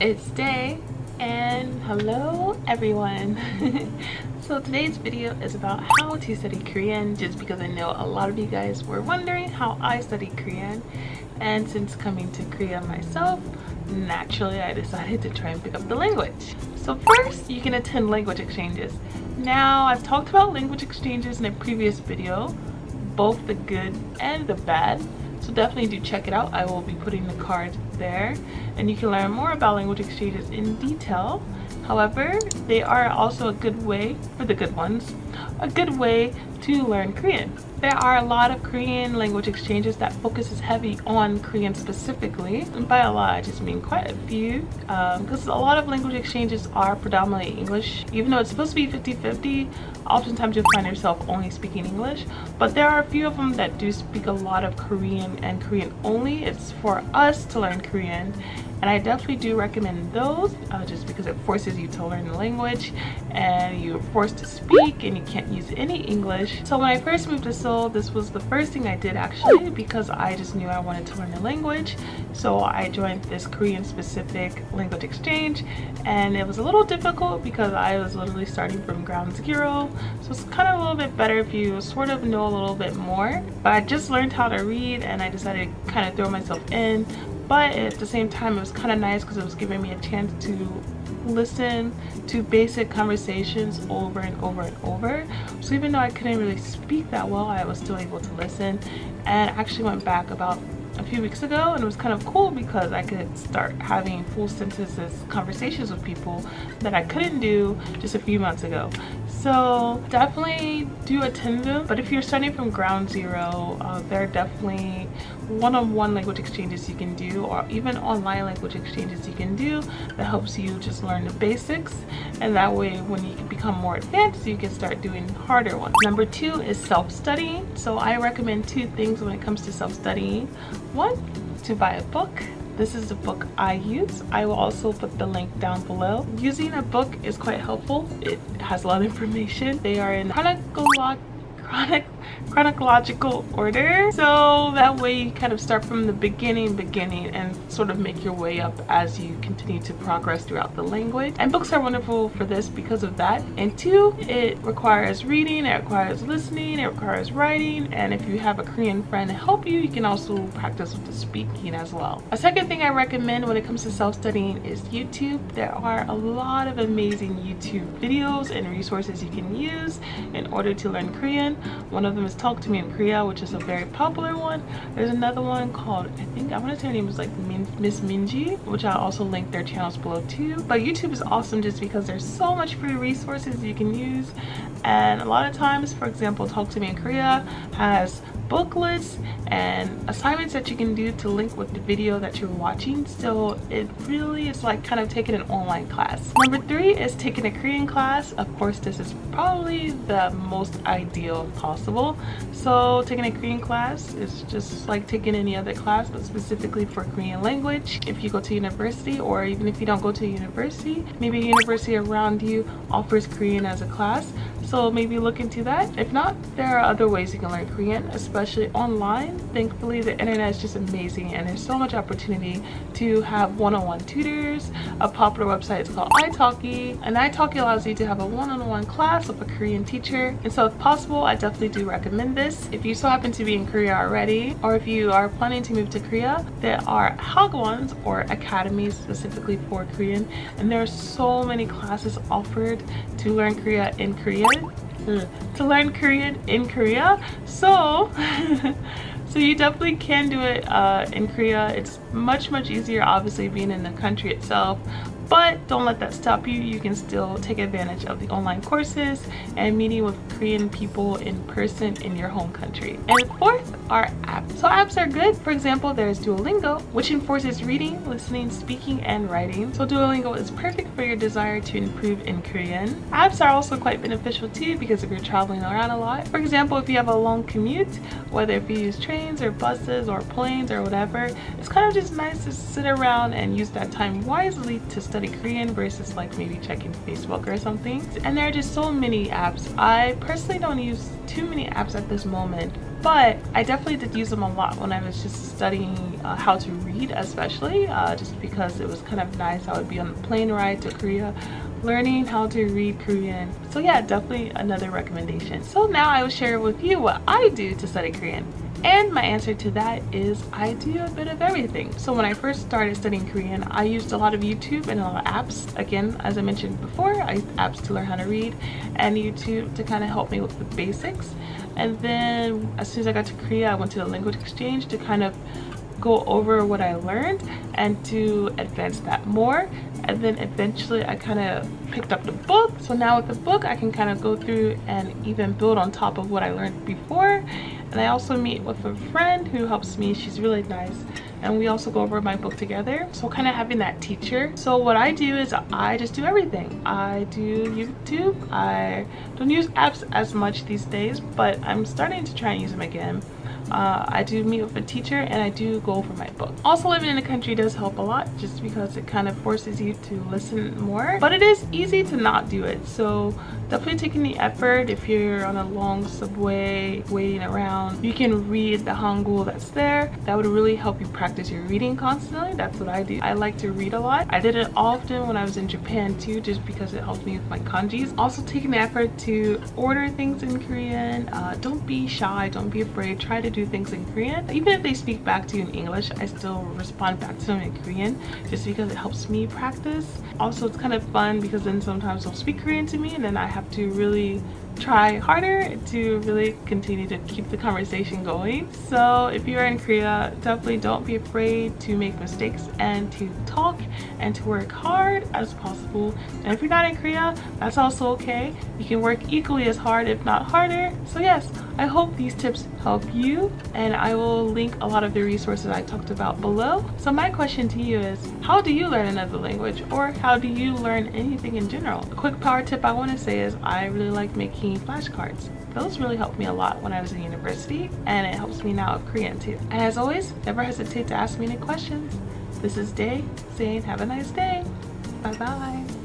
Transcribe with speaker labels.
Speaker 1: It's Day and hello everyone. So today's video is about how to study Korean, just because I know a lot of you guys were wondering how I study Korean, and since coming to Korea myself, naturally I decided to try and pick up the language. So first, you can attend language exchanges. Now, I've talked about language exchanges in a previous video, both the good and the bad. So definitely do check it out. I will be putting the card there and you can learn more about language exchanges in detail. However, they are also a good way, for the good ones, a good way to learn Korean. There are a lot of Korean language exchanges that focuses heavy on Korean specifically. And by a lot, I just mean quite a few, because a lot of language exchanges are predominantly English. Even though it's supposed to be 50-50, oftentimes you'll find yourself only speaking English. But there are a few of them that do speak a lot of Korean and Korean only. It's for us to learn Korean. And I definitely do recommend those, just because it forces you to learn the language and you're forced to speak and you can't use any English. So when I first moved to Seoul, this was the first thing I did actually, because I just knew I wanted to learn the language. So I joined this Korean specific language exchange, and it was a little difficult because I was literally starting from ground zero. So it's kind of a little bit better if you sort of know a little bit more. But I just learned how to read and I decided to kind of throw myself in. But at the same time, it was kind of nice because it was giving me a chance to listen to basic conversations over and over and over. So even though I couldn't really speak that well, I was still able to listen. And actually went back about a few weeks ago, and it was kind of cool because I could start having full sentences conversations with people that I couldn't do just a few months ago. So definitely do attend them. But if you're starting from ground zero, there are definitely one-on-one language exchanges you can do, or even online language exchanges you can do that helps you just learn the basics, and that way when you can become more advanced you can start doing harder ones. Number 2 is self-studying. So I recommend 2 things when it comes to self-studying. 1, to buy a book. This is the book I use. I will also put the link down below. Using a book is quite helpful. It has a lot of information. They are in chronological order, so that way you kind of start from the beginning and sort of make your way up as you continue to progress throughout the language. And books are wonderful for this because of that. And 2, it requires reading, it requires listening, it requires writing, and if you have a Korean friend to help you, you can also practice with the speaking as well. A second thing I recommend when it comes to self-studying is YouTube. There are a lot of amazing YouTube videos and resources you can use in order to learn Korean. One of them is Talk to Me in Korea, which is a very popular one. There's another one called, I want to say her name is like Miss Minji, which I'll also link their channels below too. But YouTube is awesome just because there's so much free resources you can use. And a lot of times, for example, Talk to Me in Korea has booklets and assignments that you can do to link with the video that you're watching. So it really is like kind of taking an online class. Number 3 is taking a Korean class. Of course, this is probably the most ideal possible. So taking a Korean class is just like taking any other class, but specifically for Korean language. If you go to university, or even if you don't go to university, maybe a university around you offers Korean as a class. So maybe look into that. If not, there are other ways you can learn Korean, especially online. Thankfully, the internet is just amazing and there's so much opportunity to have one-on-one tutors. A popular website is called iTalki, and iTalki allows you to have a one-on-one class with a Korean teacher. And so if possible, I definitely do recommend this. If you so happen to be in Korea already, or if you are planning to move to Korea, there are hagwons, or academies specifically for Korean, and there are so many classes offered to learn Korean in Korea. So so you definitely can do it in Korea. It's much easier, obviously, being in the country itself, but don't let that stop you. You can still take advantage of the online courses and meeting with Korean people in person in your home country. And 4th are apps. So apps are good. For example, there's Duolingo, which enforces reading, listening, speaking, and writing. So Duolingo is perfect for your desire to improve in Korean. Apps are also quite beneficial too, because if you're traveling around a lot, for example, if you have a long commute, whether if you use trains or buses or planes or whatever, it's kind of just nice to sit around and use that time wisely to study Korean versus like maybe checking Facebook or something. And there are just so many apps. I personally don't use too many apps at this moment, but I definitely did use them a lot when I was just studying how to read, especially just because it was kind of nice. I would be on the plane ride to Korea learning how to read Korean. So yeah, definitely another recommendation. So now I will share with you what I do to study Korean. And my answer to that is I do a bit of everything. So when I first started studying Korean, I used a lot of YouTube and a lot of apps. Again, as I mentioned before, I used apps to learn how to read and YouTube to kind of help me with the basics. And then as soon as I got to Korea, I went to the language exchange to kind of go over what I learned and to advance that more. And then eventually I kind of picked up the book. So now with the book, I can kind of go through and even build on top of what I learned before. And I also meet with a friend who helps me. She's really nice. And we also go over my book together. So kind of having that teacher. So what I do is I just do everything. I do YouTube. I don't use apps as much these days, but I'm starting to try and use them again. I do meet with a teacher and I do go over my book. Also, living in the country does help a lot just because it kind of forces you to listen more, but it is easy to not do it. So definitely taking the effort. If you're on a long subway waiting around, you can read the Hangul that's there. That would really help you practice your reading constantly. That's what I do. I like to read a lot. I did it often when I was in Japan too, just because it helps me with my kanjis. Also taking the effort to order things in Korean. Don't be shy, don't be afraid. Try to do things in Korean. Even if they speak back to you in English, I still respond back to them in Korean just because it helps me practice. Also, it's kind of fun because then sometimes they'll speak Korean to me and then I have to really try harder to really continue to keep the conversation going. So if you are in Korea, definitely don't be afraid to make mistakes and to talk and to work hard as possible. And if you're not in Korea, that's also okay. You can work equally as hard, if not harder. So yes, I hope these tips help you, and I will link a lot of the resources I talked about below. So my question to you is, how do you learn another language, or how do you learn anything in general? A quick power tip I want to say is I really like making flashcards. Those really helped me a lot when I was in university, and it helps me now with Korean too. And as always, never hesitate to ask me any questions. This is Day saying have a nice day. Bye bye.